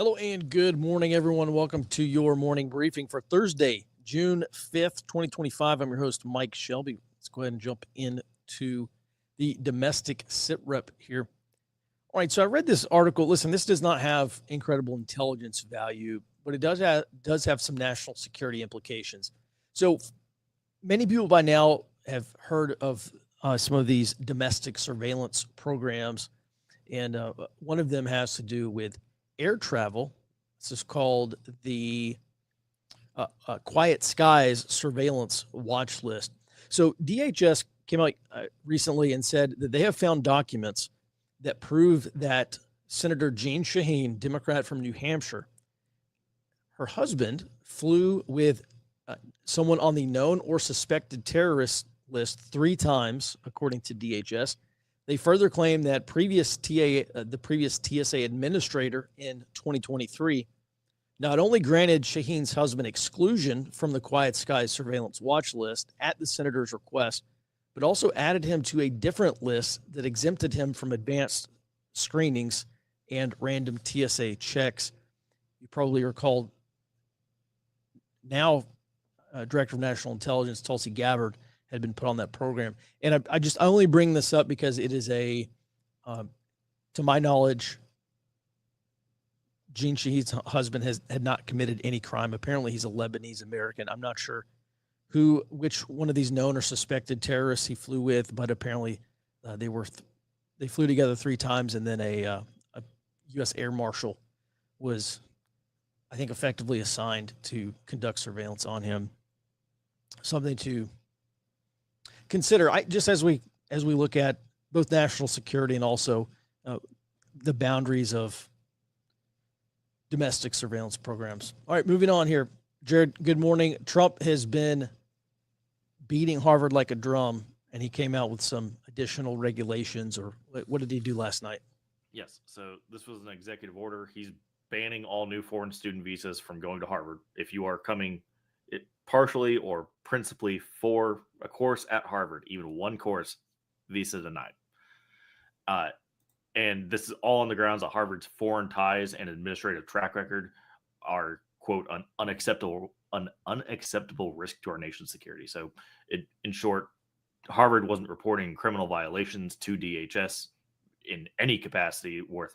Hello and good morning, everyone. Welcome to your morning briefing for Thursday, June 5th, 2025. I'm your host, Mike Shelby. Let's go ahead and jump into the domestic sit rep here. All right, so I read this article. Listen, this does not have incredible intelligence value, but it does have some national security implications. So many people by now have heard of some of these domestic surveillance programs, and one of them has to do with air travel. This is called the Quiet Skies Surveillance Watch List. So DHS came out recently and said that they have found documents that prove that Senator Jeanne Shaheen, Democrat from New Hampshire, her husband flew with someone on the known or suspected terrorist list 3 times, according to DHS. They further claim that the previous TSA administrator in 2023 not only granted Shaheen's husband exclusion from the Quiet Skies surveillance watch list at the senator's request, but also added him to a different list that exempted him from advanced screenings and random TSA checks. You probably recall now Director of National Intelligence Tulsi Gabbard had been put on that program. And I only bring this up because it is to my knowledge, Jeanne Shaheen's husband had not committed any crime. Apparently he's a Lebanese American. I'm not sure which one of these known or suspected terrorists he flew with, but apparently they flew together 3 times, and then a U.S. Air Marshal was, I think, effectively assigned to conduct surveillance on him. Something to consider. Just as we look at both national security and also the boundaries of domestic surveillance programs. All right, moving on here. Jared, good morning. Trump has been beating Harvard like a drum, and he came out with some additional regulations, or what did he do last night? Yes, so this was an executive order. He's banning all new foreign student visas from going to Harvard. If you are coming partially or principally for a course at Harvard, even one course, visa denied. And this is all on the grounds that Harvard's foreign ties and administrative track record are, quote, an unacceptable risk to our nation's security. So, in short, Harvard wasn't reporting criminal violations to DHS in any capacity worth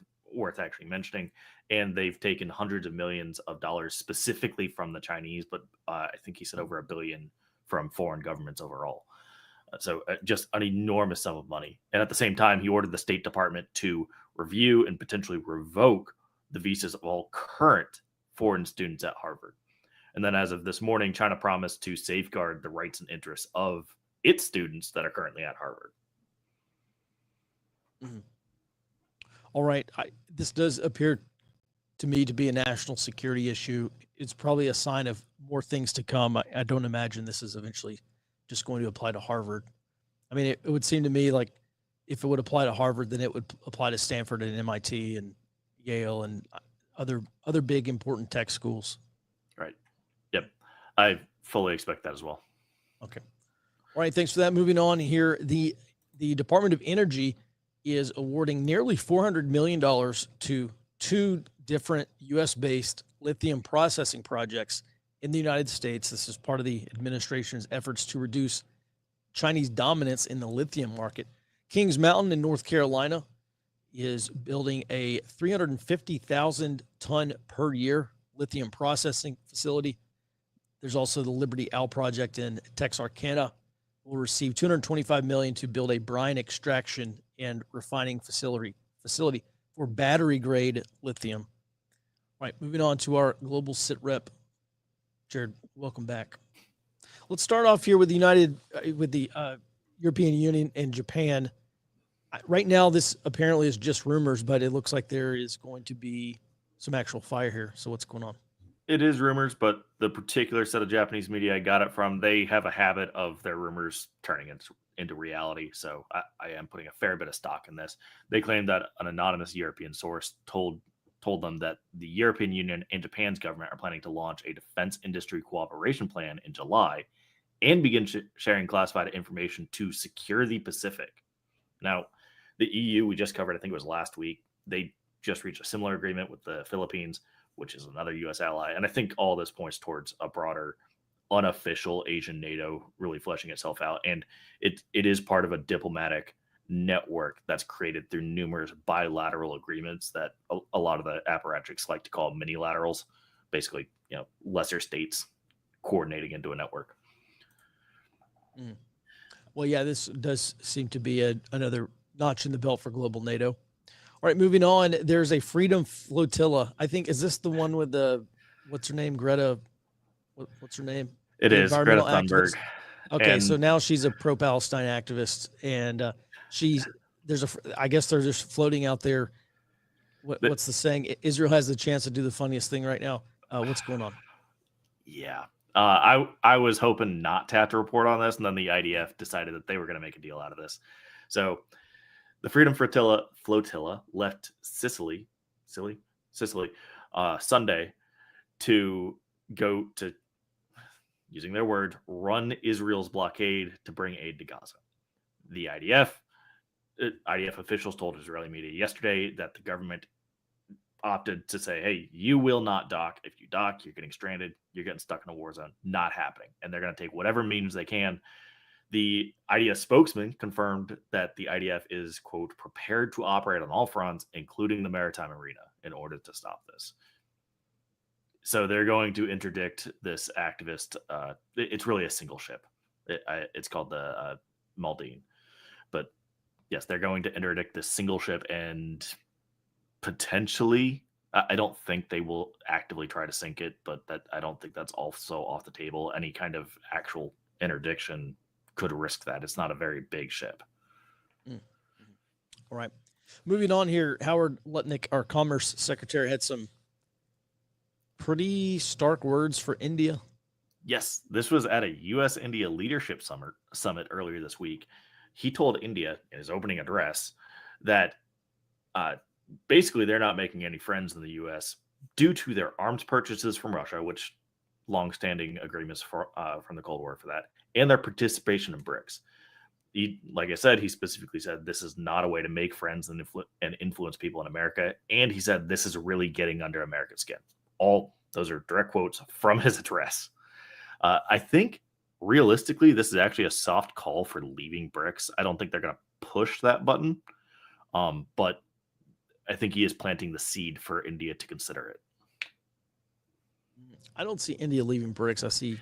actually mentioning, and they've taken hundreds of millions of dollars specifically from the Chinese, but I think he said over $1 billion from foreign governments overall. So just an enormous sum of money. And at the same time, he ordered the State Department to review and potentially revoke the visas of all current foreign students at Harvard. And then as of this morning, China promised to safeguard the rights and interests of its students that are currently at Harvard. Mm-hmm. All right. This does appear to me to be a national security issue. It's probably a sign of more things to come. I don't imagine this is eventually just going to apply to Harvard. I mean, it would seem to me like if it would apply to Harvard, then it would apply to Stanford and MIT and Yale and other big important tech schools. Right. Yep. I fully expect that as well. Okay. All right. Thanks for that. Moving on here. The Department of Energy is awarding nearly $400 million to 2 different U.S.-based lithium processing projects in the United States. This is part of the administration's efforts to reduce Chinese dominance in the lithium market. Kings Mountain in North Carolina is building a 350,000 ton per year lithium processing facility. There's also the Liberty Owl project in Texarkana. Will receive $225 million to build a brine extraction and refining facility for battery grade lithium. All right, moving on to our global sit rep. Jared, welcome back. Let's start off here with the European Union and Japan. Right now, this apparently is just rumors, but it looks like there is going to be some actual fire here. So what's going on? It is rumors, but the particular set of Japanese media I got it from, they have a habit of their rumors turning into reality. So I am putting a fair bit of stock in this. They claim that an anonymous European source told them that the European Union and Japan's government are planning to launch a defense industry cooperation plan in July and begin sharing classified information to secure the Pacific. Now, the EU, we just covered, I think it was last week, they just reached a similar agreement with the Philippines. which is another U.S. ally. And I think all this points towards a broader, unofficial Asian NATO really fleshing itself out. And it is part of a diplomatic network that's created through numerous bilateral agreements that a lot of the apparatchiks like to call minilaterals, basically, lesser states coordinating into a network. Well, yeah, this does seem to be another notch in the belt for global NATO. All right, moving on. There's a freedom flotilla. I think, is this the one with what's her name? Greta. What's her name? It is Greta Thunberg. Okay, so now she's a pro-Palestine activist, and I guess they're just floating out there. What's the saying? Israel has the chance to do the funniest thing right now. What's going on? Yeah. I was hoping not to have to report on this, and then the IDF decided that they were going to make a deal out of this. So the Freedom Flotilla left Sicily Sunday to go to, using their word, run Israel's blockade to bring aid to Gaza. The IDF officials told Israeli media yesterday that the government opted to say, hey, you will not dock. If you dock, you're getting stranded. You're getting stuck in a war zone. Not happening. And they're going to take whatever means they can. The IDF spokesman confirmed that the IDF is, quote, prepared to operate on all fronts, including the maritime arena, in order to stop this. So they're going to interdict this activist. It's really a single ship. It's called the Maldine. But yes, they're going to interdict this single ship, and potentially, I don't think they will actively try to sink it, but I don't think that's also off the table. Any kind of actual interdiction could risk that. It's not a very big ship. All right. Moving on here, Howard Lutnick, our Commerce Secretary, had some pretty stark words for India. Yes, this was at a U.S.-India leadership summit earlier this week. He told India in his opening address that basically they're not making any friends in the U.S. due to their arms purchases from Russia, which longstanding agreements from the Cold War for that, and their participation in BRICS. Like I said, he specifically said this is not a way to make friends and influence people in America. And he said this is really getting under America's skin. All those are direct quotes from his address. I think realistically, this is actually a soft call for leaving BRICS. I don't think they're going to push that button. But I think he is planting the seed for India to consider it. I don't see India leaving BRICS. I see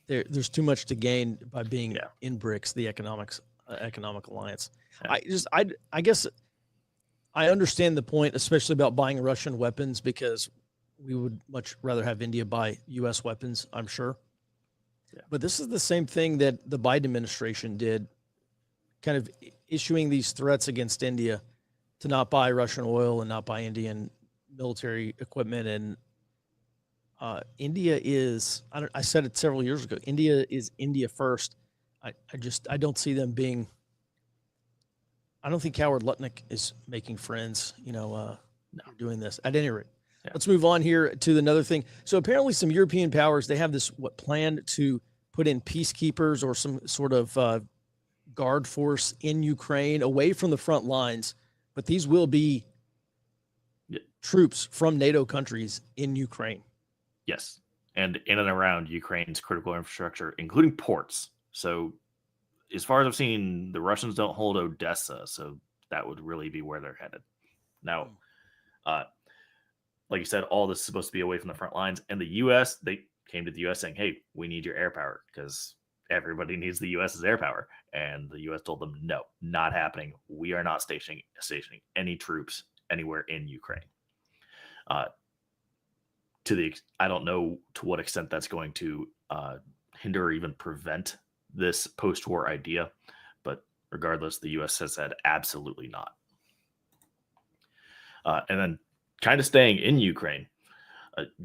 there's too much to gain by being in BRICS, the economic alliance. Yeah. I guess I understand the point, especially about buying Russian weapons, because we would much rather have India buy U.S. weapons, I'm sure. Yeah. But this is the same thing that the Biden administration did, kind of issuing these threats against India to not buy Russian oil and not buy Indian military equipment. And India is, I said it several years ago, India is India first. I don't see them being, I don't think Howard Lutnick is making friends, doing this at any rate. Yeah. Let's move on here to another thing. So apparently some European powers, they have this plan to put in peacekeepers or some sort of guard force in Ukraine away from the front lines. But these will be troops from NATO countries in Ukraine. Yes. And in and around Ukraine's critical infrastructure, including ports. So as far as I've seen, the Russians don't hold Odessa. So that would really be where they're headed. Now, like you said, all this is supposed to be away from the front lines. And the U.S., they came to the U.S. saying, hey, we need your air power because everybody needs the U.S.'s air power. And the U.S. told them, no, not happening. We are not stationing any troops anywhere in Ukraine. I don't know to what extent that's going to hinder or even prevent this post-war idea. But regardless, the U.S. has said absolutely not. And then kind of staying in Ukraine,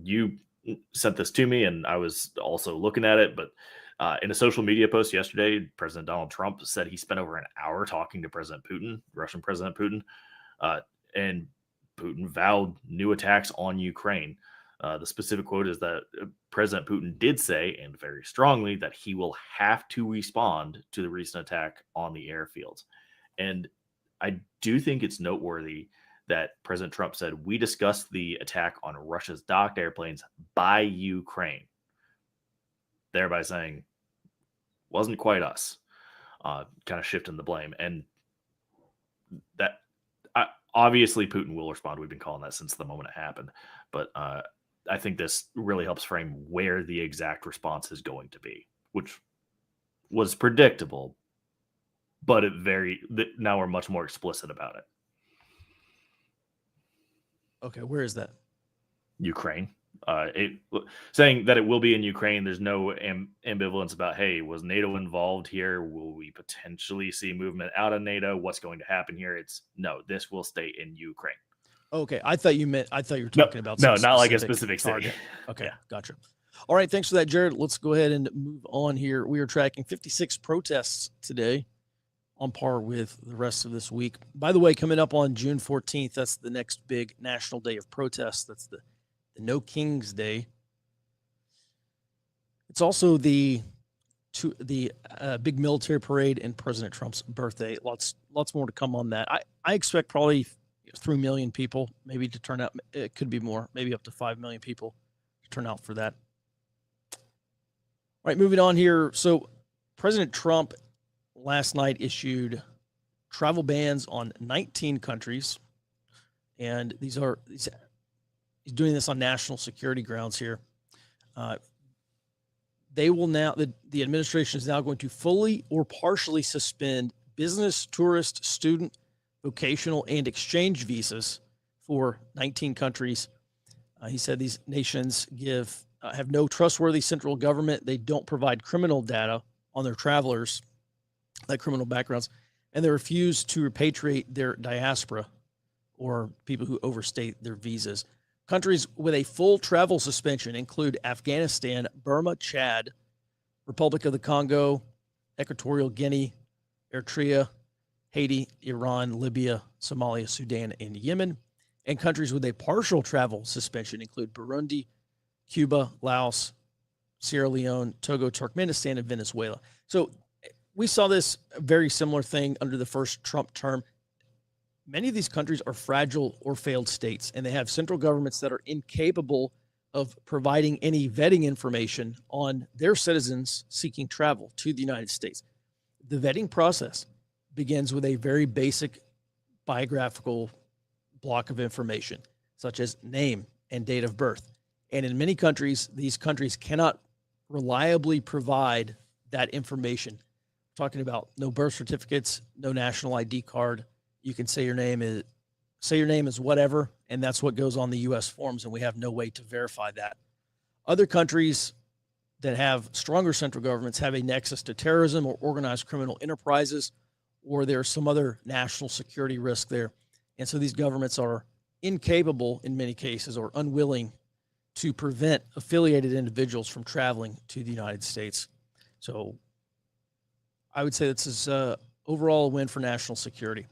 you sent this to me and I was also looking at it, but in a social media post yesterday, President Donald Trump said he spent over an hour talking to President Putin, Russian President Putin, and Putin vowed new attacks on Ukraine. The specific quote is that President Putin did say, and very strongly, that he will have to respond to the recent attack on the airfields. And I do think it's noteworthy that President Trump said, "We discussed the attack on Russia's docked airplanes by Ukraine," thereby saying, wasn't quite us, kind of shifting the blame. And that obviously Putin will respond. We've been calling that since the moment it happened. But I think this really helps frame where the exact response is going to be, which was predictable, but now we're much more explicit about it. Okay, where is that? Ukraine. Saying that it will be in Ukraine. There's no ambivalence about, hey, was NATO involved here? Will we potentially see movement out of NATO? What's going to happen here? It's no, this will stay in Ukraine. Okay, I thought you were talking about no, not like a specific target. city. Okay, gotcha. All right, thanks for that, Jared. Let's go ahead and move on here. We are tracking 56 protests today, on par with the rest of this week. By the way, coming up on June 14th, that's the next big national day of protests. That's the No King's Day. It's also the big military parade and President Trump's birthday. Lots more to come on that. I expect probably 3 million people maybe to turn out. It could be more, maybe up to 5 million people to turn out for that. All right, moving on here. So President Trump last night issued travel bans on 19 countries, and he's doing this on national security grounds here. They will now, the administration is now going to fully or partially suspend business, tourist, student, vocational, and exchange visas for 19 countries. He said these nations have no trustworthy central government. They don't provide criminal data on their travelers, like criminal backgrounds, and they refuse to repatriate their diaspora or people who overstay their visas. Countries with a full travel suspension include Afghanistan, Burma, Chad, Republic of the Congo, Equatorial Guinea, Eritrea, Haiti, Iran, Libya, Somalia, Sudan, and Yemen. And countries with a partial travel suspension include Burundi, Cuba, Laos, Sierra Leone, Togo, Turkmenistan, and Venezuela. So we saw this very similar thing under the first Trump term. Many of these countries are fragile or failed states, and they have central governments that are incapable of providing any vetting information on their citizens seeking travel to the United States. The vetting process begins with a very basic biographical block of information, such as name and date of birth. And in many countries, these countries cannot reliably provide that information. We're talking about no birth certificates, no national ID card. You can say your name is whatever, and that's what goes on the U.S. forms, and we have no way to verify that. Other countries that have stronger central governments have a nexus to terrorism or organized criminal enterprises, or there's some other national security risk there. And so these governments are incapable, in many cases, or unwilling to prevent affiliated individuals from traveling to the United States. So I would say this is overall a win for national security.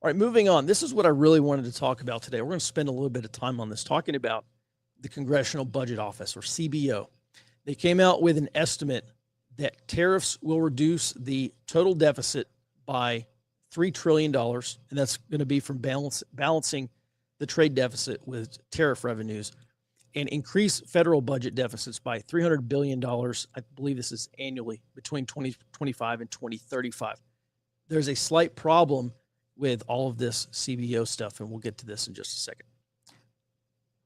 All right, moving on. This is what I really wanted to talk about today. We're going to spend a little bit of time on this, talking about the Congressional Budget Office, or CBO. They came out with an estimate that tariffs will reduce the total deficit by $3 trillion, and that's going to be from balancing the trade deficit with tariff revenues, and increase federal budget deficits by $300 billion. I believe this is annually between 2025 and 2035. There's a slight problem with all of this CBO stuff, and we'll get to this in just a second.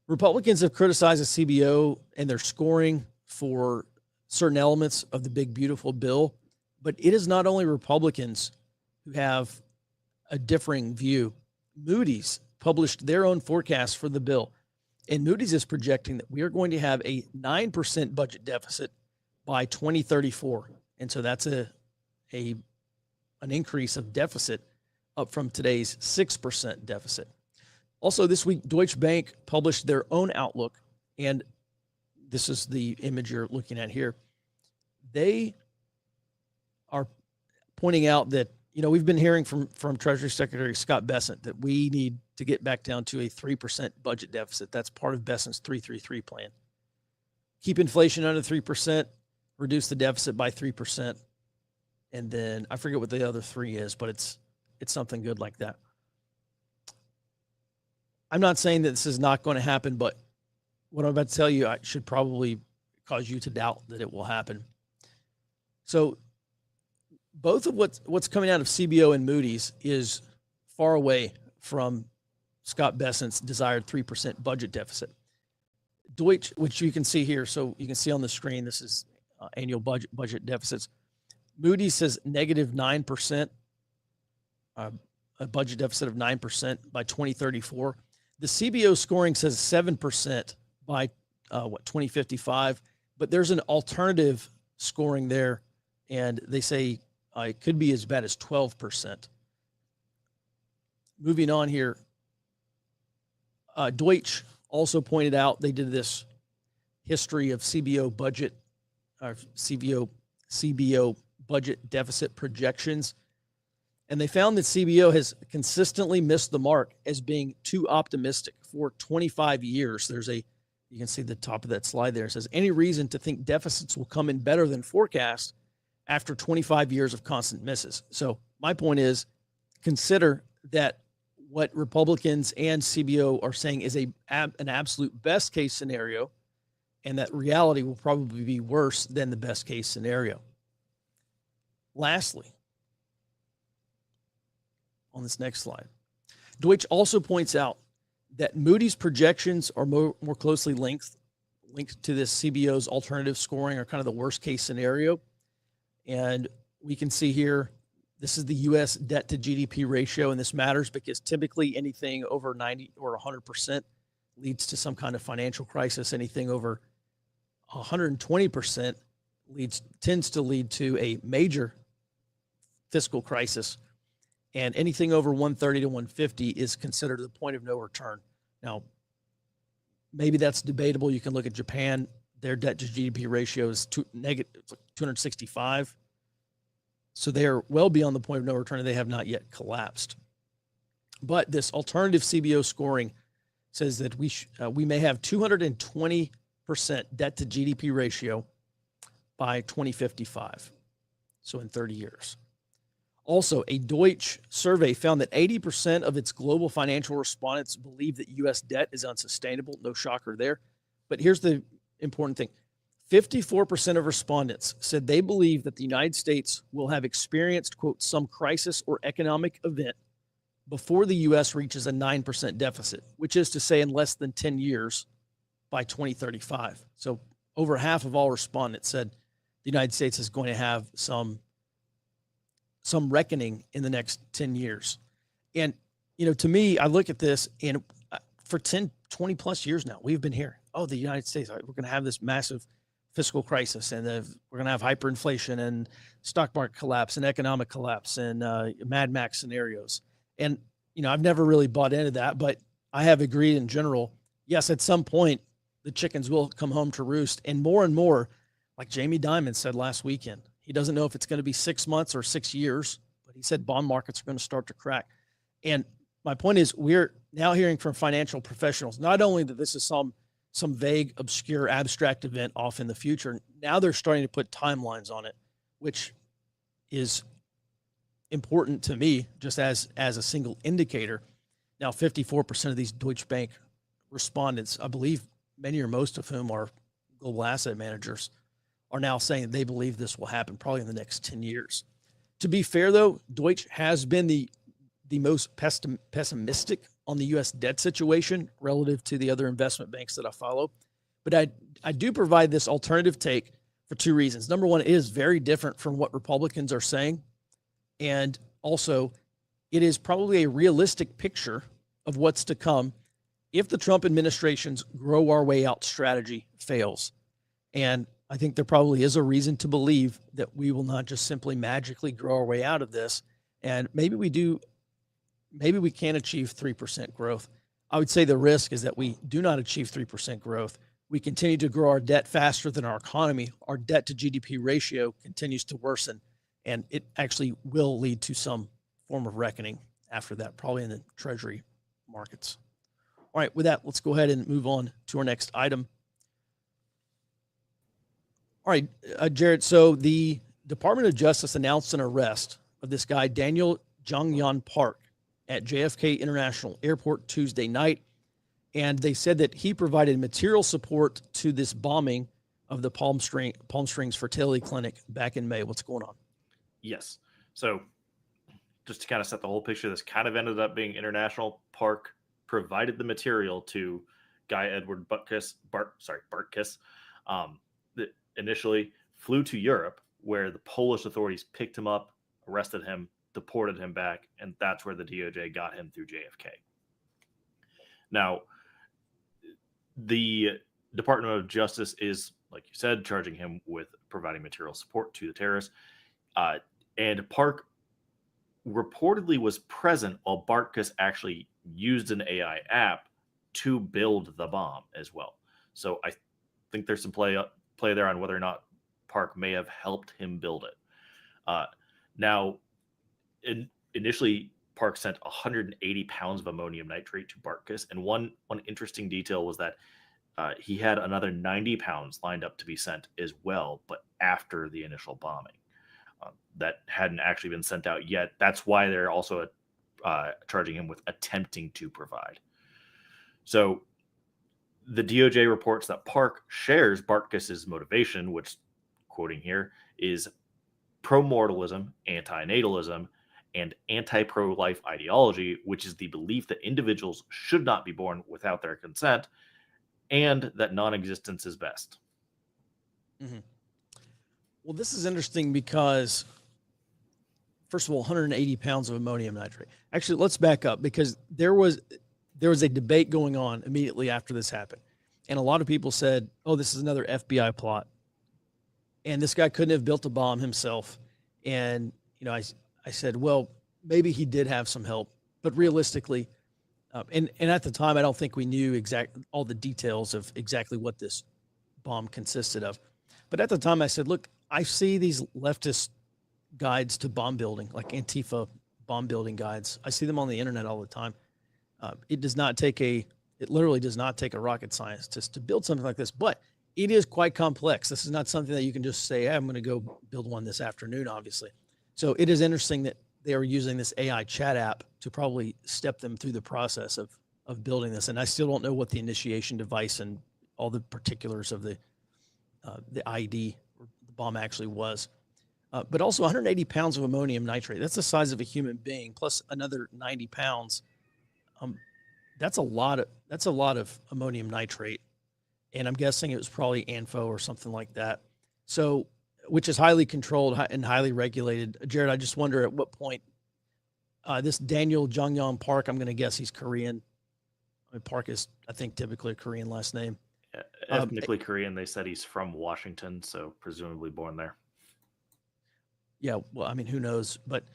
Republicans have criticized the CBO and their scoring for certain elements of the big, beautiful bill, but it is not only Republicans who have a differing view. Moody's published their own forecast for the bill, and Moody's is projecting that we are going to have a 9% budget deficit by 2034. And so that's an increase of deficit up from today's 6% deficit. Also this week, Deutsche Bank published their own outlook, and this is the image you're looking at here. They are pointing out that, we've been hearing from Treasury Secretary Scott Bessent that we need to get back down to a 3% budget deficit. That's part of Bessent's 333 plan. Keep inflation under 3%, reduce the deficit by 3%, and then I forget what the other 3 is, but it's something good like that. I'm not saying that this is not going to happen, but what I'm about to tell you, I should probably cause you to doubt that it will happen. So both of what's coming out of CBO and Moody's is far away from Scott Bessent's desired 3% budget deficit. Deutsche, which you can see here, so you can see on the screen, this is annual budget deficits. Moody's says negative 9%, a budget deficit of 9% by 2034. The CBO scoring says 7% by 2055, but there's an alternative scoring there, and they say it could be as bad as 12%. Moving on here, Deutsche also pointed out, they did this history of CBO budget, CBO budget deficit projections, and they found that CBO has consistently missed the mark as being too optimistic for 25 years. You can see the top of that slide there. It says, any reason to think deficits will come in better than forecast after 25 years of constant misses. So my point is, consider that what Republicans and CBO are saying is an absolute best case scenario, and that reality will probably be worse than the best case scenario. Lastly, on this next slide, Deutsche also points out that Moody's projections are more closely linked to this CBO's alternative scoring, or kind of the worst case scenario. And we can see here, this is the U.S. debt to GDP ratio, and this matters because typically anything over 90 or 100% leads to some kind of financial crisis. Anything over 120% tends to lead to a major fiscal crisis, and anything over 130 to 150 is considered the point of no return. Now, maybe that's debatable. You can look at Japan. Their debt to GDP ratio is negative 265. So they are well beyond the point of no return, and they have not yet collapsed. But this alternative CBO scoring says that we may have 220% debt to GDP ratio by 2055, so in 30 years. Also, a Deutsche survey found that 80% of its global financial respondents believe that U.S. debt is unsustainable. No shocker there. But here's the important thing. 54% of respondents said they believe that the United States will have experienced, quote, some crisis or economic event before the U.S. reaches a 9% deficit, which is to say in less than 10 years by 2035. So over half of all respondents said the United States is going to have some reckoning in the next 10 years. And, to me, I look at this, and for 10, 20 plus years now, we've been here. Oh, the United States, we're going to have this massive fiscal crisis, and we're going to have hyperinflation and stock market collapse and economic collapse and Mad Max scenarios. And, I've never really bought into that, but I have agreed in general, yes, at some point, the chickens will come home to roost. And more, like Jamie Dimon said last weekend, he doesn't know if it's going to be 6 months or 6 years, but he said bond markets are going to start to crack. And my point is, we're now hearing from financial professionals, not only that this is some vague, obscure, abstract event off in the future, now they're starting to put timelines on it, which is important to me just as a single indicator. Now, 54% of these Deutsche Bank respondents, I believe many or most of whom are global asset managers, are now saying that they believe this will happen probably in the next 10 years. To be fair, though, Deutsche has been the most pessimistic on the U.S. debt situation relative to the other investment banks that I follow. But I do provide this alternative take for two reasons. Number one, it is very different from what Republicans are saying. And also, it is probably a realistic picture of what's to come if the Trump administration's grow our way out strategy fails. And I think there probably is a reason to believe that we will not just simply magically grow our way out of this. And maybe we can achieve 3% growth. I would say the risk is that we do not achieve 3% growth. We continue to grow our debt faster than our economy. Our debt to GDP ratio continues to worsen, and it actually will lead to some form of reckoning after that, probably in the treasury markets. All right, with that, let's go ahead and move on to our next item. All right, Jared, so the Department of Justice announced an arrest of this guy, Daniel Jonghyun Park, at JFK International Airport Tuesday night. And they said that he provided material support to this bombing of the Palm Springs Fertility Clinic back in May. What's going on? Yes. So just to kind of set the whole picture, this kind of ended up being international. Park provided the material to Guy Edward Bartkus, that initially flew to Europe, where the Polish authorities picked him up, arrested him, deported him back, and that's where the DOJ got him through JFK. Now, the Department of Justice is, like you said, charging him with providing material support to the terrorists. And Park reportedly was present while Bartkus actually used an AI app to build the bomb as well. So I think there's some play there on whether or not Park may have helped him build it. Now, initially, Park sent 180 pounds of ammonium nitrate to Bartkus, and one interesting detail was that he had another 90 pounds lined up to be sent as well, but after the initial bombing. That hadn't actually been sent out yet. That's why they're also charging him with attempting to provide. So the DOJ reports that Park shares Bartkus's motivation, which, quoting here, is pro-mortalism, anti-natalism, and anti-pro-life ideology, which is the belief that individuals should not be born without their consent, and that non-existence is best. Mm-hmm. Well, this is interesting because, first of all, 180 pounds of ammonium nitrate. Actually, let's back up, because there was a debate going on immediately after this happened. And a lot of people said, oh, this is another FBI plot. And this guy couldn't have built a bomb himself. And, I said, well, maybe he did have some help. But realistically, and at the time, I don't think we knew all the details of exactly what this bomb consisted of. But at the time, I said, look, I see these leftist guides to bomb building, like Antifa bomb building guides. I see them on the internet all the time. It literally does not take a rocket scientist to build something like this, but it is quite complex. This is not something that you can just say, hey, I'm going to go build one this afternoon, obviously. So it is interesting that they are using this AI chat app to probably step them through the process of building this. And I still don't know what the initiation device and all the particulars of the IED or the bomb actually was. But also 180 pounds of ammonium nitrate. That's the size of a human being, plus another 90 pounds. That's a lot of ammonium nitrate. And I'm guessing it was probably ANFO or something like that. So, which is highly controlled and highly regulated. Jared, I just wonder at what point this Daniel Jonghyun Park, I'm going to guess he's Korean. Park is, I think, typically a Korean last name. Ethnically Korean. They said he's from Washington, so presumably born there. Yeah, well, I mean, who knows? But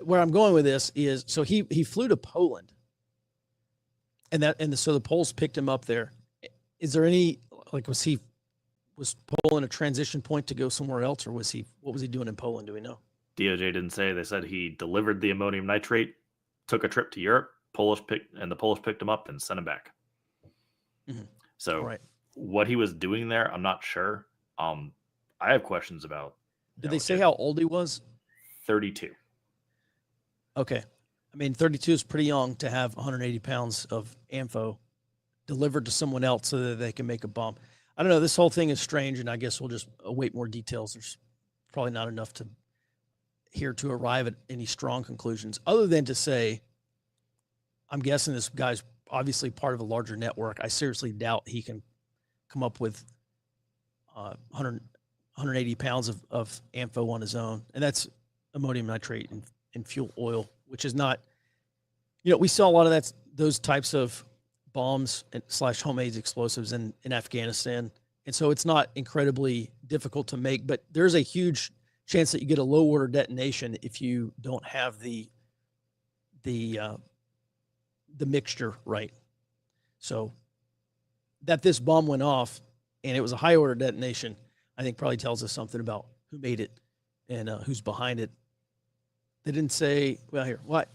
where I'm going with this is, so he flew to Poland, so the Poles picked him up there. Is there any, like, was Poland a transition point to go somewhere else, or what was he doing in Poland? Do we know? DOJ didn't say. They said he delivered the ammonium nitrate, took a trip to Europe. The Polish picked him up and sent him back. Mm-hmm. So right. What he was doing there, I'm not sure. I have questions about. Did they say how old he was? 32. Okay. I mean, 32 is pretty young to have 180 pounds of ANFO delivered to someone else so that they can make a bomb. I don't know. This whole thing is strange, and I guess we'll just await more details. There's probably not enough here to arrive at any strong conclusions, other than to say, I'm guessing this guy's obviously part of a larger network. I seriously doubt he can come up with 180 pounds of ANFO on his own. And that's ammonium nitrate and fuel oil, which is not, we saw a lot of those types of bombs / homemade explosives in Afghanistan. And so it's not incredibly difficult to make, but there's a huge chance that you get a low order detonation if you don't have the mixture right. So that this bomb went off and it was a high order detonation, I think probably tells us something about who made it and who's behind it. They didn't say, well, here, what?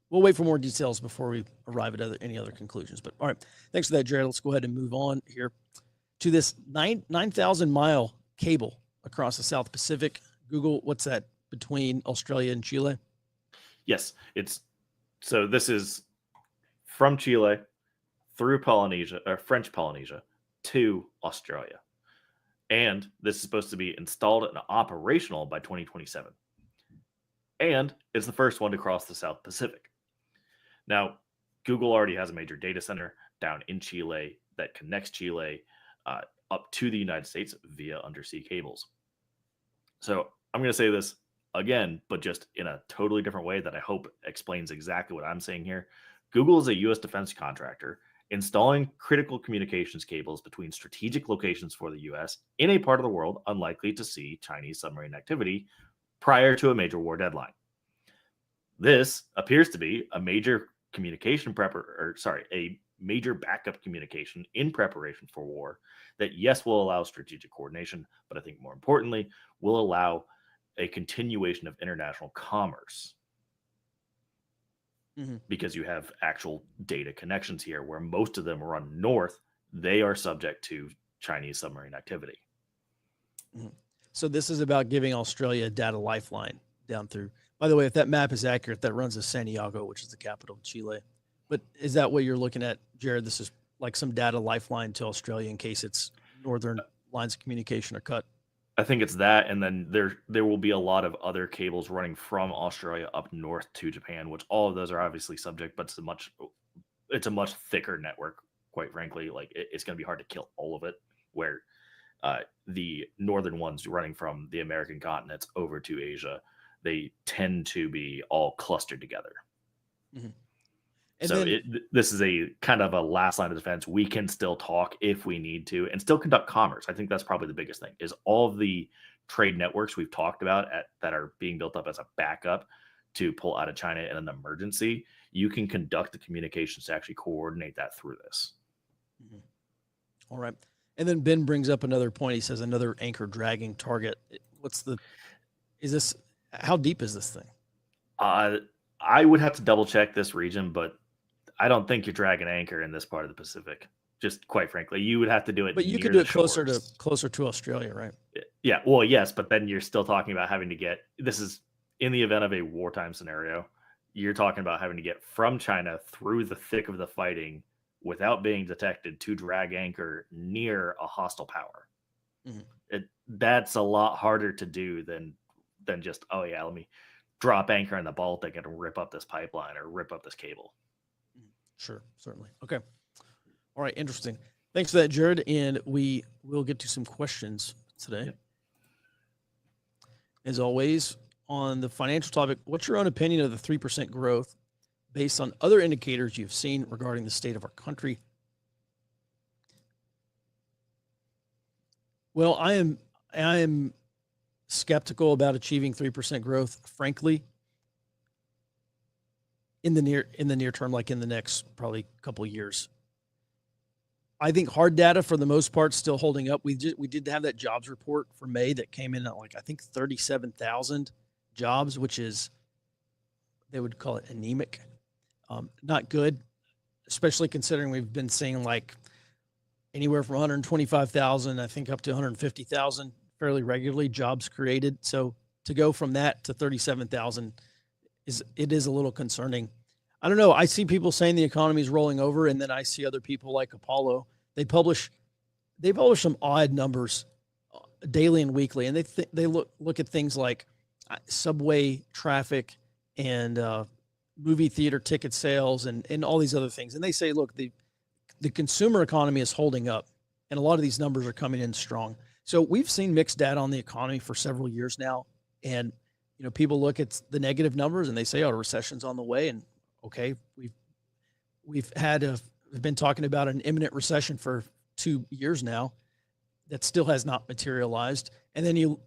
We'll wait for more details before we arrive at any other conclusions. But all right, thanks for that, Jared. Let's go ahead and move on here to this 9,000 mile cable across the South Pacific. Google, what's that, between Australia and Chile? Yes, so this is from Chile through Polynesia or French Polynesia to Australia. And this is supposed to be installed and operational by 2027. And it's the first one to cross the South Pacific. Now, Google already has a major data center down in Chile that connects Chile up to the United States via undersea cables. So I'm going to say this again, but just in a totally different way that I hope explains exactly what I'm saying here. Google is a U.S. defense contractor installing critical communications cables between strategic locations for the U.S. in a part of the world unlikely to see Chinese submarine activity prior to a major war deadline. This appears to be a major a major backup communication in preparation for war that, yes, will allow strategic coordination, but I think more importantly, will allow a continuation of international commerce. Because you have actual data connections here where most of them run north, they are subject to Chinese submarine activity. So this is about giving Australia a data lifeline down through. By the way, if that map is accurate, that runs to Santiago, which is the capital of Chile. But is that what you're looking at, Jared? This is like some data lifeline to Australia in case its northern lines of communication are cut. I think it's that, and then there will be a lot of other cables running from Australia up north to Japan, which all of those are obviously subject, but it's a much thicker network, quite frankly. Like it's going to be hard to kill all of it, where the northern ones running from the American continents over to Asia, they tend to be all clustered together. So this is a kind of a last line of defense. We can still talk if we need to and still conduct commerce. I think that's probably the biggest thing is all of the trade networks we've talked about that are being built up as a backup to pull out of China in an emergency. You can conduct the communications to actually coordinate that through this. All right. And then Ben brings up another point. He says another anchor dragging target. How deep is this thing? I would have to double check this region, but I don't think you're dragging anchor in this part of the Pacific. Just quite frankly, you would have to do it. But you could do it closer to Australia, right? Yeah. Well, yes, but then you're still talking about having to get. This is in the event of a wartime scenario. You're talking about having to get from China through the thick of the fighting without being detected to drag anchor near a hostile power. That's a lot harder to do than just let me drop anchor in the Baltic and rip up this pipeline or rip up this cable. Sure, certainly. Okay. All right, interesting. Thanks for that, Jared. And we will get to some questions today. Yep. As always, on the financial topic, what's your own opinion of the 3% growth based on other indicators you've seen regarding the state of our country? Well, I am skeptical about achieving 3% growth, frankly, in the near term, like in the next probably couple of years. I think hard data for the most part still holding up. We did have that jobs report for May that came in at I think 37,000 jobs, which is, they would call it anemic. Not good, especially considering we've been seeing anywhere from 125,000, I think up to 150,000 fairly regularly jobs created. So to go from that to 37,000 is a little concerning. I don't know. I see people saying the economy is rolling over, and then I see other people like Apollo. They publish some odd numbers daily and weekly, and they look at things like subway traffic and movie theater ticket sales and all these other things. And they say, look, the consumer economy is holding up, and a lot of these numbers are coming in strong. So we've seen mixed data on the economy for several years now, and people look at the negative numbers and they say, "Oh, a recession's on the way." And okay, we've been talking about an imminent recession for 2 years now that still has not materialized. And then you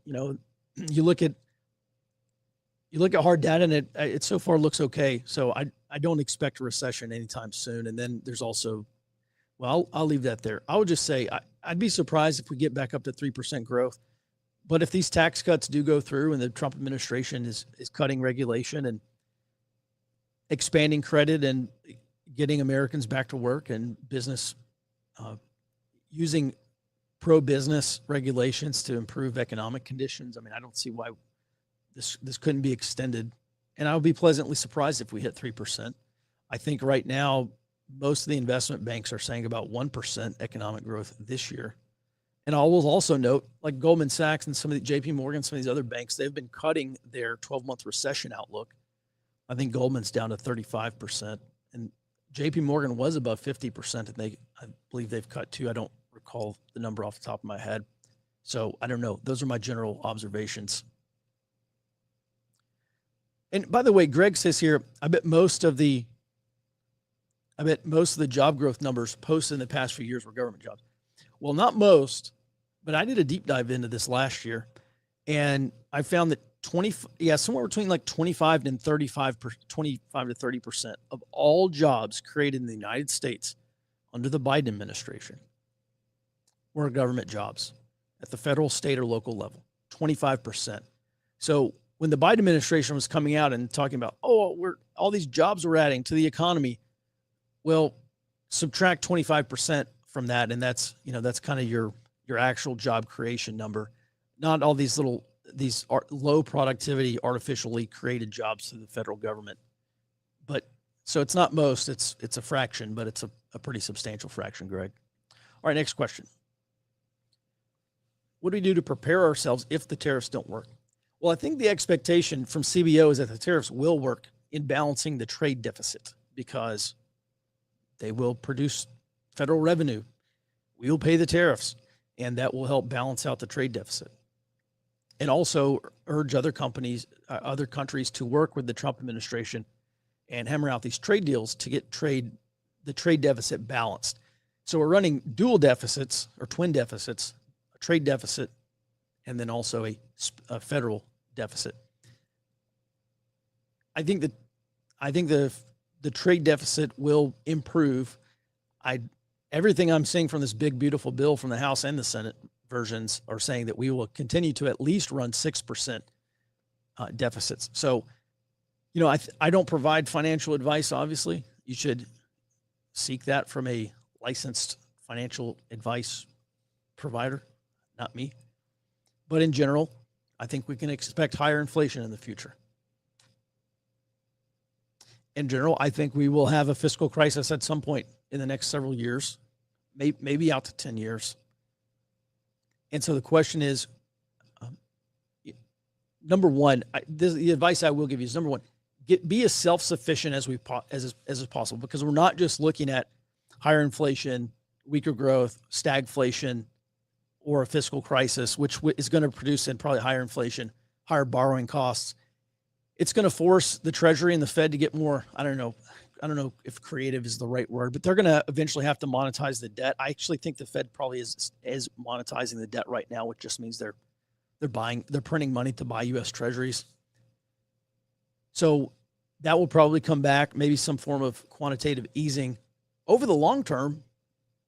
look at hard data and it so far looks okay. So I don't expect a recession anytime soon. And then there's also, well, I'll leave that there. I would just say I'd be surprised if we get back up to 3% growth. But if these tax cuts do go through and the Trump administration is cutting regulation and expanding credit and getting Americans back to work and business using pro-business regulations to improve economic conditions, I mean, I don't see why this couldn't be extended. And I would be pleasantly surprised if we hit 3%. I think right now most of the investment banks are saying about 1% economic growth this year. And I will also note, like Goldman Sachs and some of the JP Morgan, some of these other banks, they've been cutting their 12-month recession outlook. I think Goldman's down to 35%, and JP Morgan was above 50%, and I believe they've cut too. I don't recall the number off the top of my head. So I don't know. Those are my general observations. And by the way, Greg says here, I bet most of the job growth numbers posted in the past few years were government jobs. Well, not most, but I did a deep dive into this last year, and I found that somewhere between like 25 to 30% of all jobs created in the United States under the Biden administration were government jobs at the federal, state, or local level. 25%. So when the Biden administration was coming out and talking about, all these jobs we're adding to the economy, well, subtract 25% from that, and that's kind of your actual job creation number, not all these low productivity, artificially created jobs through the federal government. But so it's not most, it's a fraction, but it's a pretty substantial fraction, Greg. All right, next question. What do we do to prepare ourselves if the tariffs don't work? Well, I think the expectation from CBO is that the tariffs will work in balancing the trade deficit because they will produce federal revenue. We will pay the tariffs, and that will help balance out the trade deficit. And also urge other countries to work with the Trump administration and hammer out these trade deals to get the trade deficit balanced. So we're running dual deficits or twin deficits, a trade deficit, and then also a federal deficit. I think the trade deficit will improve. Everything I'm seeing from this big, beautiful bill from the House and the Senate versions are saying that we will continue to at least run 6% deficits. So, I don't provide financial advice, obviously. You should seek that from a licensed financial advice provider, not me. But in general, I think we can expect higher inflation in the future. In general, I think we will have a fiscal crisis at some point in the next several years, maybe out to 10 years. And so the question is, number one, the advice I will give you is, number one, be as self-sufficient as is possible, because we're not just looking at higher inflation, weaker growth, stagflation, or a fiscal crisis, which is going to produce in probably higher inflation, higher borrowing costs. It's going to force the Treasury and the Fed to get more, I don't know if creative is the right word, but they're going to eventually have to monetize the debt. I actually think the Fed probably is monetizing the debt right now, which just means they're printing money to buy U.S. Treasuries. So that will probably come back, maybe some form of quantitative easing. Over the long term,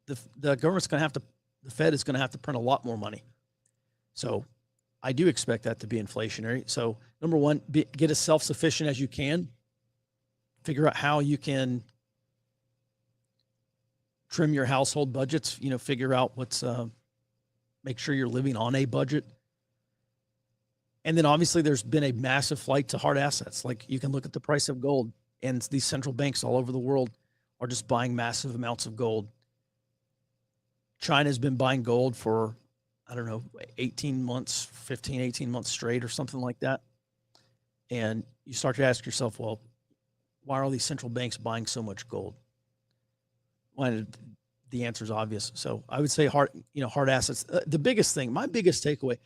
the government's going to have to, the Fed is going to have to print a lot more money. So I do expect that to be inflationary. So number one, get as self-sufficient as you can. Figure out how you can trim your household budgets, figure out make sure you're living on a budget. And then obviously there's been a massive flight to hard assets. Like you can look at the price of gold, and these central banks all over the world are just buying massive amounts of gold. China's been buying gold for, 18 months straight or something like that. And you start to ask yourself, well, why are all these central banks buying so much gold? Well, the answer is obvious. So I would say hard assets. The biggest thing, my biggest takeaway,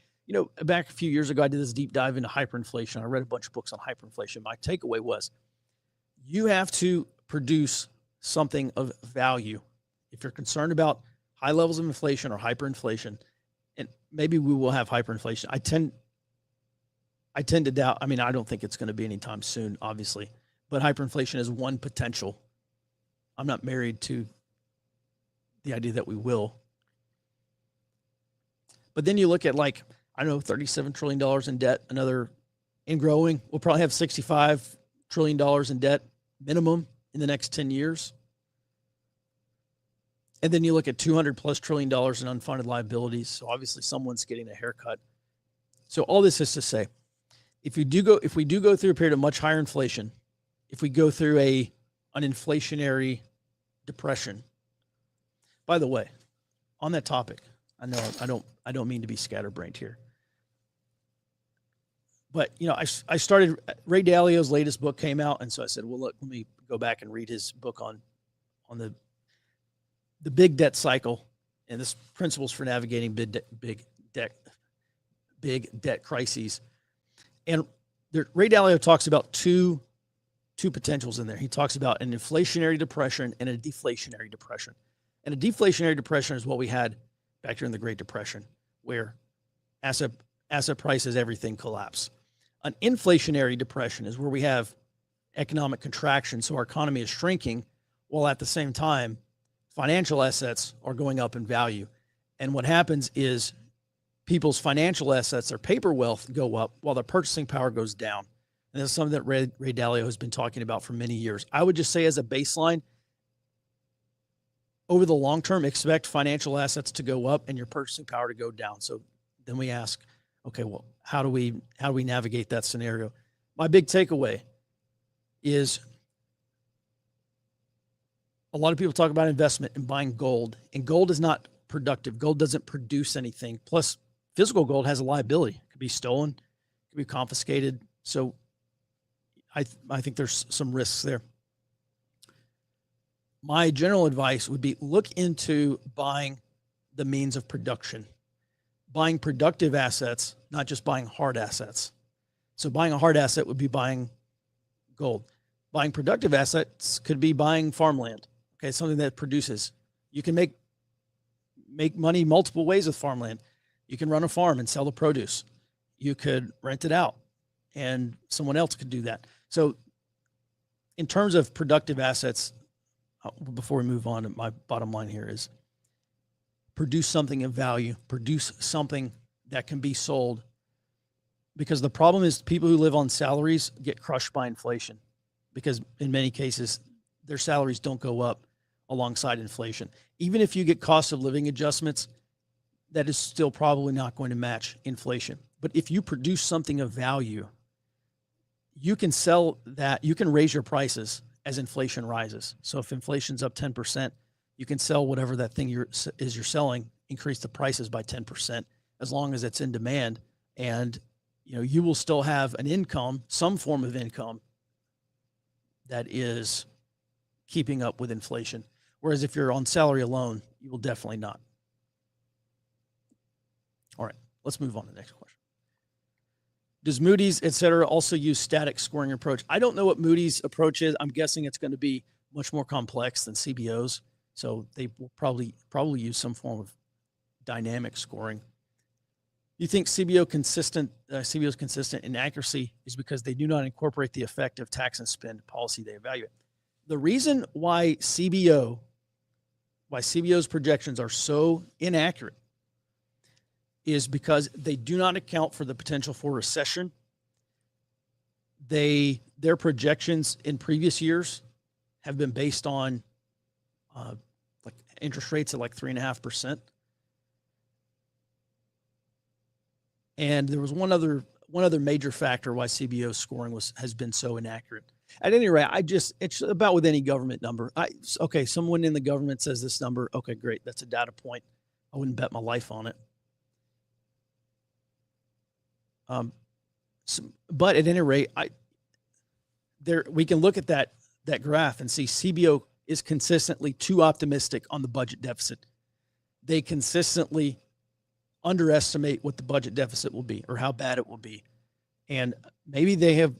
back a few years ago, I did this deep dive into hyperinflation. I read a bunch of books on hyperinflation. My takeaway was you have to produce something of value. If you're concerned about high levels of inflation or hyperinflation, and maybe we will have hyperinflation. I tend to doubt. I don't think it's going to be anytime soon, obviously. But hyperinflation is one potential. I'm not married to the idea that we will. But then you look at $37 trillion in debt, and growing. We'll probably have $65 trillion in debt minimum in the next 10 years. And then you look at $200+ trillion in unfunded liabilities. So obviously someone's getting a haircut. So all this is to say, if we do go through a period of much higher inflation, if we go through an inflationary depression. By the way, on that topic, I know I don't mean to be scatterbrained here, but I started Ray Dalio's latest book came out, and so I said, well, look, let me go back and read his book on the big debt cycle and this principles for navigating big debt crises. And Ray Dalio talks about two potentials in there. He talks about an inflationary depression and a deflationary depression. And a deflationary depression is what we had back during the Great Depression, where asset prices, everything collapse. An inflationary depression is where we have economic contraction, so our economy is shrinking, while at the same time, financial assets are going up in value. And what happens is people's financial assets, their paper wealth, go up while their purchasing power goes down. And that's something that Ray Dalio has been talking about for many years. I would just say as a baseline, over the long term, expect financial assets to go up and your purchasing power to go down. So then we ask, okay, well, how do we navigate that scenario? My big takeaway is a lot of people talk about investment and buying gold, and gold is not productive. Gold doesn't produce anything. Plus, physical gold has a liability. It could be stolen, it could be confiscated. So I think there's some risks there. My general advice would be look into buying the means of production, buying productive assets, not just buying hard assets. So buying a hard asset would be buying gold. Buying productive assets could be buying farmland. Okay, something that produces. You can make money multiple ways with farmland. You can run a farm and sell the produce. You could rent it out and someone else could do that. So in terms of productive assets, before we move on, my bottom line here is produce something of value, produce something that can be sold, because the problem is people who live on salaries get crushed by inflation, because in many cases their salaries don't go up alongside inflation. Even if you get cost of living adjustments, that is still probably not going to match inflation. But if you produce something of value, you can sell that, you can raise your prices as inflation rises. So if inflation's up 10%, you can sell whatever that thing you're selling, increase the prices by 10%, as long as it's in demand. And you will still have an income, some form of income that is keeping up with inflation. Whereas if you're on salary alone, you will definitely not. All right, let's move on to the next question. Does Moody's, et cetera, also use static scoring approach? I don't know what Moody's approach is. I'm guessing it's going to be much more complex than CBO's. So they will probably use some form of dynamic scoring. You think CBO's consistent in accuracy is because they do not incorporate the effect of tax and spend policy they evaluate. The reason why CBO's projections are so inaccurate is because they do not account for the potential for recession. Their projections in previous years have been based on like interest rates at like 3.5%. And there was one other major factor why CBO scoring has been so inaccurate. At any rate, it's about with any government number. Okay, someone in the government says this number. Okay, great. That's a data point. I wouldn't bet my life on it. But at any rate, we can look at that graph and see CBO is consistently too optimistic on the budget deficit. They consistently underestimate what the budget deficit will be or how bad it will be. And maybe the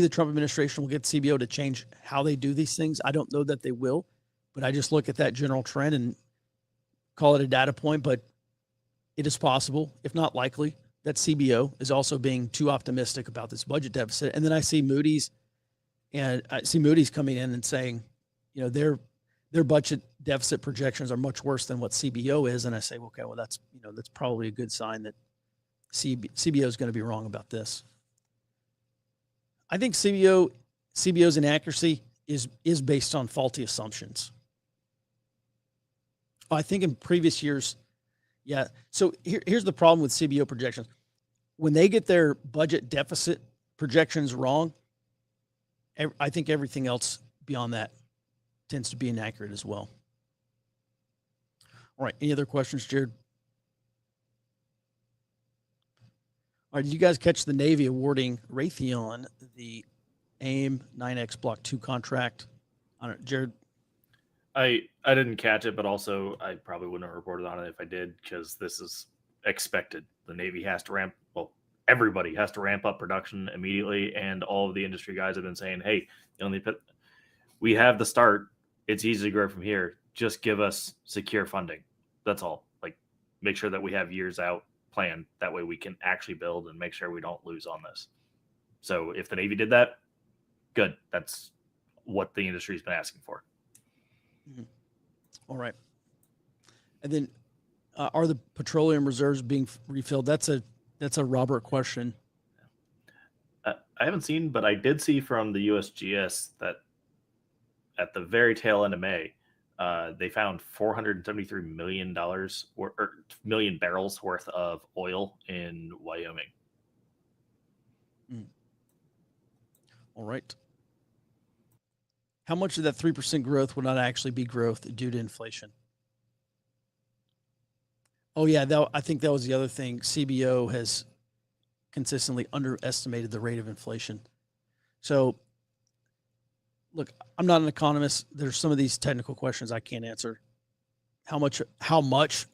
Trump administration will get CBO to change how they do these things. I don't know that they will, but I just look at that general trend and call it a data point. But it is possible, if not likely, that CBO is also being too optimistic about this budget deficit. And then I see Moody's coming in and saying, their budget deficit projections are much worse than what CBO is. And I say, okay, well, that's probably a good sign that CBO is going to be wrong about this. I think CBO's inaccuracy is based on faulty assumptions. I think in previous years, yeah. So here's the problem with CBO projections. When they get their budget deficit projections wrong, I think everything else beyond that tends to be inaccurate as well. All right. Any other questions, Jared? All right. Did you guys catch the Navy awarding Raytheon the AIM 9X Block 2 contract? I don't know, Jared. I didn't catch it, but also I probably wouldn't have reported on it if I did, because this is expected. The Navy has to ramp. Well, everybody has to ramp up production immediately, and all of the industry guys have been saying, "Hey, we have the start. It's easy to grow from here. Just give us secure funding. That's all. Like, make sure that we have years out planned. That way we can actually build and make sure we don't lose on this." So if the Navy did that, good. That's what the industry's been asking for. Mm-hmm. All right. And then are the petroleum reserves being refilled? That's a Robert question. I haven't seen, but I did see from the USGS that at the very tail end of May, they found $473 million or million barrels worth of oil in Wyoming. All right. How much of that 3% growth would not actually be growth due to inflation? Oh, yeah. I think that was the other thing. CBO has consistently underestimated the rate of inflation. So, look, I'm not an economist. There's some of these technical questions I can't answer. How much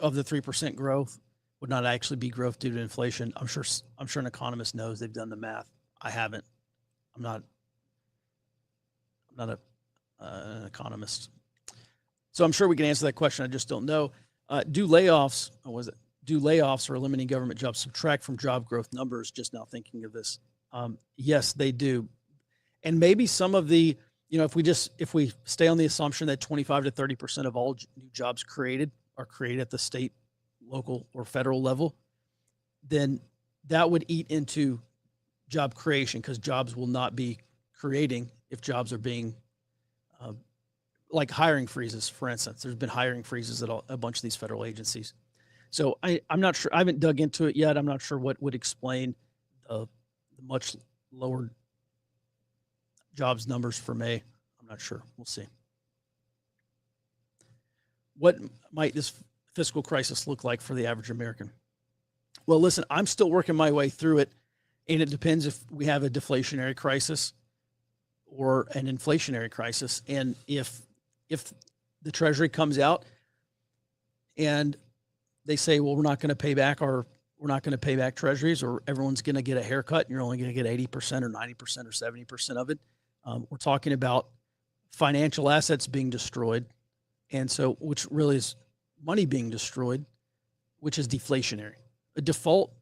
of the 3% growth would not actually be growth due to inflation? I'm sure an economist knows. They've done the math. I haven't. I'm not an economist. So I'm sure we can answer that question. I just don't know. Do layoffs or eliminating government jobs subtract from job growth numbers? Just now thinking of this. Yes, they do. And maybe some of the, if we stay on the assumption that 25 to 30% of all new jobs created are created at the state, local, or federal level, then that would eat into job creation, because jobs will not be creating if jobs are being like hiring freezes, for instance. There's been hiring freezes at a bunch of these federal agencies. So I'm not sure. I haven't dug into it yet. I'm not sure what would explain the much lower jobs numbers for May. I'm not sure. We'll see. What might this fiscal crisis look like for the average American? Well, listen, I'm still working my way through it, and it depends if we have a deflationary crisis or an inflationary crisis. And if the Treasury comes out and they say, well, we're not going to pay back treasuries, or everyone's going to get a haircut and you're only going to get 80% or 90% or 70% of it. We're talking about financial assets being destroyed. And so, which really is money being destroyed, which is deflationary. A default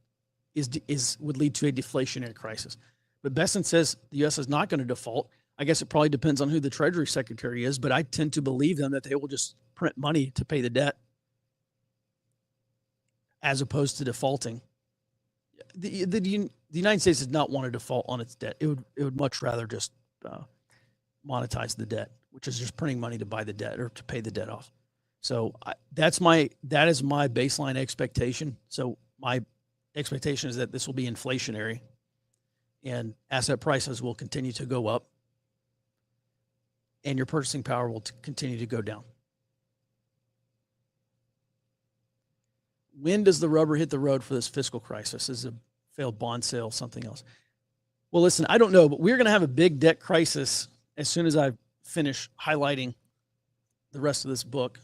would lead to a deflationary crisis. But Besson says the U.S. is not going to default. I guess it probably depends on who the Treasury Secretary is, but I tend to believe them that they will just print money to pay the debt as opposed to defaulting. The United States does not want to default on its debt. It would much rather just monetize the debt, which is just printing money to buy the debt or to pay the debt off. So that is my baseline expectation. So my expectation is that this will be inflationary and asset prices will continue to go up and your purchasing power will continue to go down. When does the rubber hit the road for this fiscal crisis? Is it a failed bond sale, something else? Well, listen, I don't know, but we're going to have a big debt crisis as soon as I finish highlighting the rest of this book.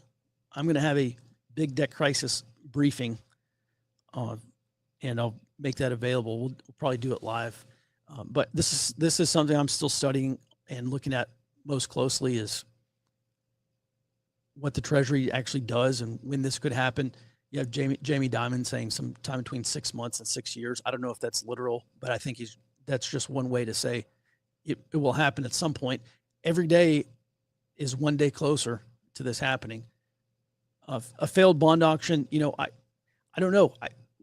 I'm going to have a big debt crisis briefing, and I'll make that available. We'll probably do it live. But this is something I'm still studying and looking at most closely, is what the Treasury actually does and when this could happen. You have Jamie Dimon saying sometime between 6 months and 6 years. I don't know if that's literal, but I think that's just one way to say it will happen at some point. Every day is one day closer to this happening. A failed bond auction, I don't know.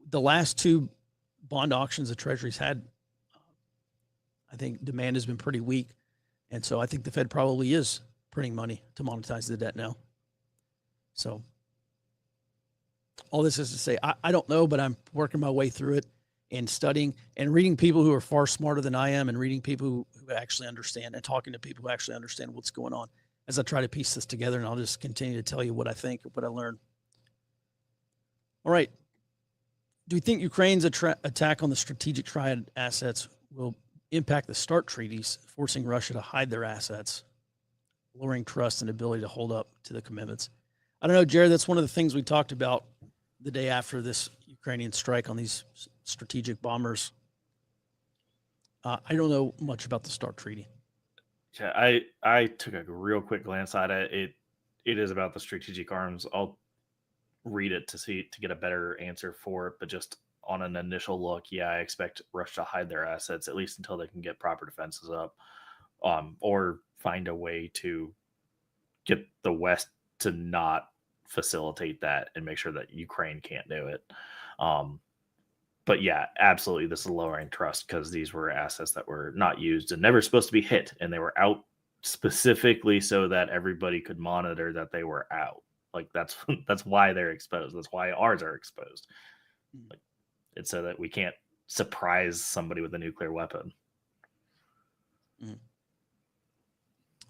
The last two bond auctions the Treasury's had, I think demand has been pretty weak. And so I think the Fed probably is printing money to monetize the debt now. So all this is to say, I don't know, but I'm working my way through it and studying and reading people who are far smarter than I am, and reading people who actually understand, and talking to people who actually understand what's going on. as I try to piece this together, and I'll just continue to tell you what I think, what I learned. All right. Do you think Ukraine's attack on the strategic triad assets will impact the START treaties, forcing Russia to hide their assets, lowering trust and ability to hold up to the commitments? I don't know, Jared, that's one of the things we talked about the day after this Ukrainian strike on these strategic bombers. I don't know much about the START treaty. Yeah, I took a real quick glance at it. It is about the strategic arms. I'll read it to get a better answer for it, but just on an initial look, yeah, I expect Russia to hide their assets at least until they can get proper defenses up, or find a way to get the West to not facilitate that and make sure that Ukraine can't do it. But yeah, absolutely, this is lowering trust because these were assets that were not used and never supposed to be hit, and they were out specifically so that everybody could monitor that they were out. Like that's why they're exposed. That's why ours are exposed. Like, it's so that we can't surprise somebody with a nuclear weapon. Mm.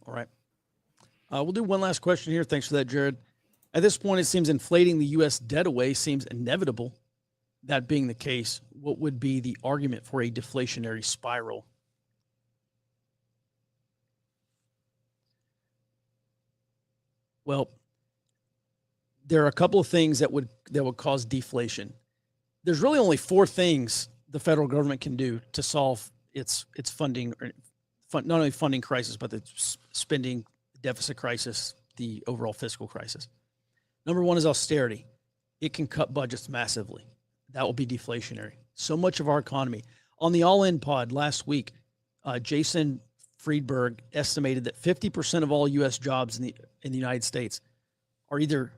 All right. We'll do one last question here. Thanks for that, Jared. At this point, it seems inflating the U.S. debt away seems inevitable. That being the case, what would be the argument for a deflationary spiral? Well, there are a couple of things that would cause deflation. There's really only four things the federal government can do to solve its funding, not only funding crisis, but the spending deficit crisis, the overall fiscal crisis. Number one is austerity. It can cut budgets massively. That will be deflationary. So much of our economy. On the All In pod last week, Jason Friedberg estimated that 50% of all U.S. jobs in the United States are either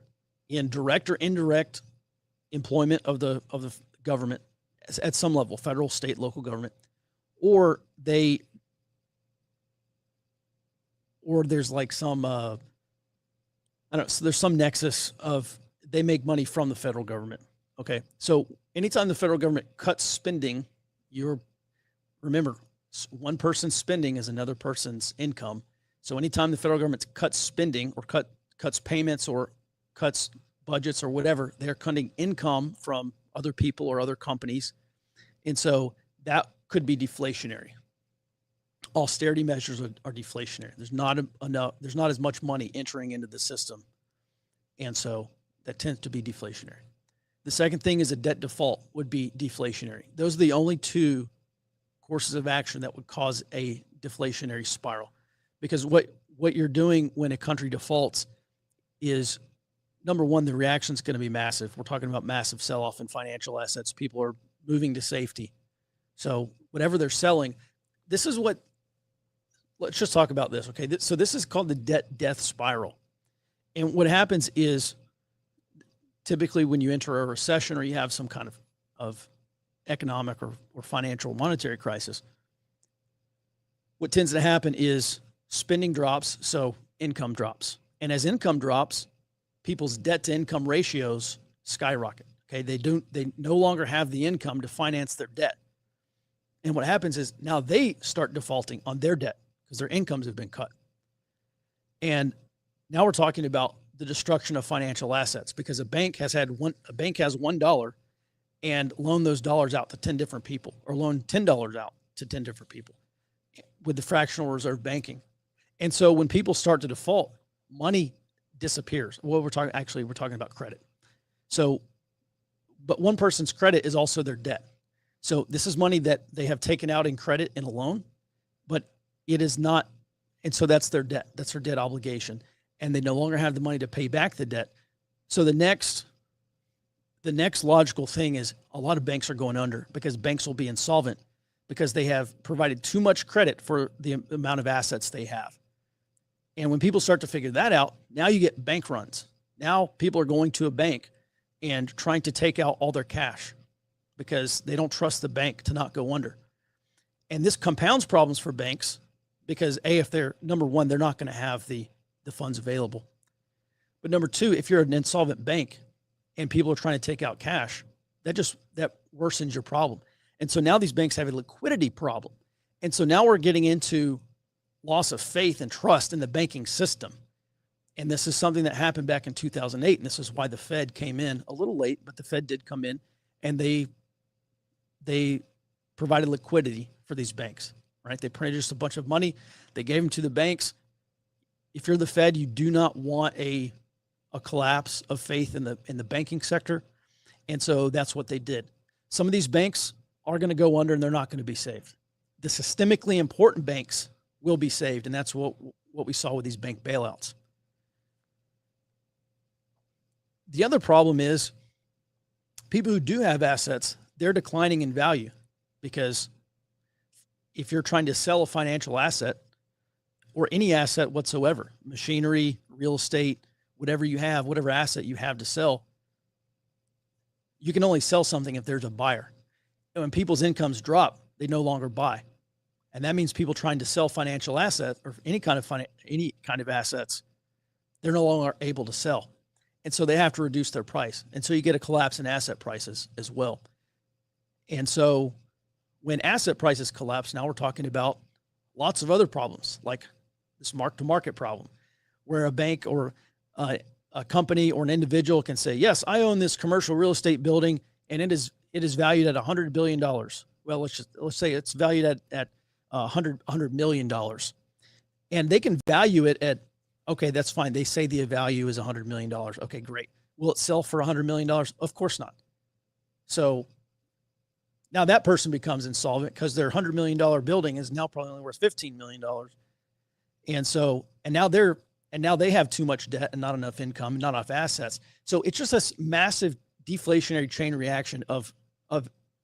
in direct or indirect employment of the government at some level, federal, state, local government, or there's like some I don't know. So there's some nexus of they make money from the federal government. Okay, so anytime the federal government cuts spending, remember, one person's spending is another person's income. So anytime the federal government cuts spending or cuts payments or cuts budgets or whatever, they're cutting income from other people or other companies. And so that could be deflationary. Austerity measures are deflationary. There's not as much money entering into the system. And so that tends to be deflationary. The second thing is a debt default would be deflationary. Those are the only two courses of action that would cause a deflationary spiral. Because what you're doing when a country defaults is, number one, the reaction is going to be massive. We're talking about massive sell-off in financial assets. People are moving to safety. So whatever they're selling, let's just talk about this, okay? So this is called the debt death spiral. And what happens is, typically when you enter a recession or you have some kind of economic or financial monetary crisis, what tends to happen is spending drops, so income drops. And as income drops, people's debt to income ratios skyrocket. Okay, they no longer have the income to finance their debt. And what happens is now they start defaulting on their debt because their incomes have been cut. And now we're talking about the destruction of financial assets because a bank has $1 and loaned those dollars out to 10 different people, or loaned $10 out to 10 different people with the fractional reserve banking. And so when people start to default, money disappears. Well, we're talking about credit. So, but one person's credit is also their debt. So this is money that they have taken out in credit in a loan, but it is not. And so that's their debt. That's their debt obligation. And they no longer have the money to pay back the debt. So the next logical thing is a lot of banks are going under because banks will be insolvent because they have provided too much credit for the amount of assets they have. And when people start to figure that out, now you get bank runs. Now people are going to a bank and trying to take out all their cash because they don't trust the bank to not go under. And this compounds problems for banks because if they're, number one, they're not going to have the funds available. But number two, if you're an insolvent bank and people are trying to take out cash, that worsens your problem. And so now these banks have a liquidity problem. And so now we're getting into loss of faith and trust in the banking system And this is something that happened back in 2008. And this is why the Fed came in a little late, but the Fed did come in, and they provided liquidity for these banks, right? They printed just a bunch of money. They gave them to the banks. If you're the Fed, you do not want a collapse of faith in the banking sector. And so that's what they did. Some of these banks are going to go under, and they're not going to be saved. The systemically important banks will be saved. And that's what we saw with these bank bailouts. The other problem is people who do have assets, they're declining in value, because if you're trying to sell a financial asset or any asset whatsoever, machinery, real estate, whatever you have, whatever asset you have to sell, you can only sell something if there's a buyer. And when people's incomes drop, they no longer buy. And that means people trying to sell financial assets or any kind of assets, they're no longer able to sell. And so they have to reduce their price. And so you get a collapse in asset prices as well. And so when asset prices collapse, now we're talking about lots of other problems, like this mark-to-market problem, where a bank or a company or an individual can say, yes, I own this commercial real estate building, and it is valued at $100 billion. Well, let's say it's valued at $100 million. And they can value it at, okay, that's fine. They say the value is $100 million. Okay, great. Will it sell for $100 million? Of course not. So now that person becomes insolvent because their $100 million building is now probably only worth $15 million. And now they have too much debt and not enough income, not enough assets. So it's just this massive deflationary chain reaction of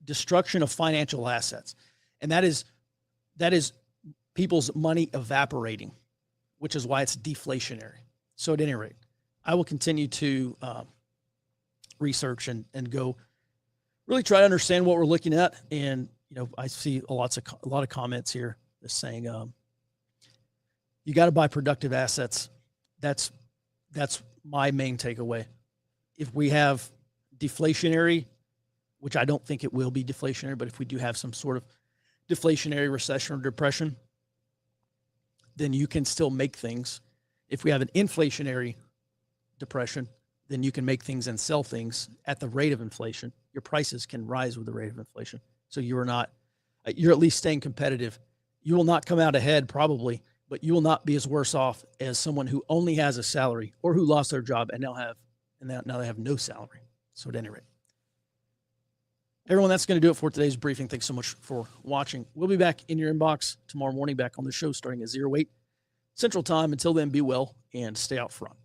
destruction of financial assets. And that is people's money evaporating, which is why it's deflationary. So at any rate, I will continue to research and go really try to understand what we're looking at. And, I see a lot of comments here just saying, you got to buy productive assets. That's my main takeaway. If we have deflationary, which I don't think it will be deflationary, but if we do have some sort of deflationary recession or depression, then you can still make things. If we have an inflationary depression, then you can make things and sell things at the rate of inflation. Your prices can rise with the rate of inflation. So you're at least staying competitive. You will not come out ahead probably, but you will not be as worse off as someone who only has a salary or who lost their job and now they have no salary. So at any rate, everyone, that's going to do it for today's briefing. Thanks so much for watching. We'll be back in your inbox tomorrow morning, back on the show starting at 08 Central Time. Until then, be well and stay out front.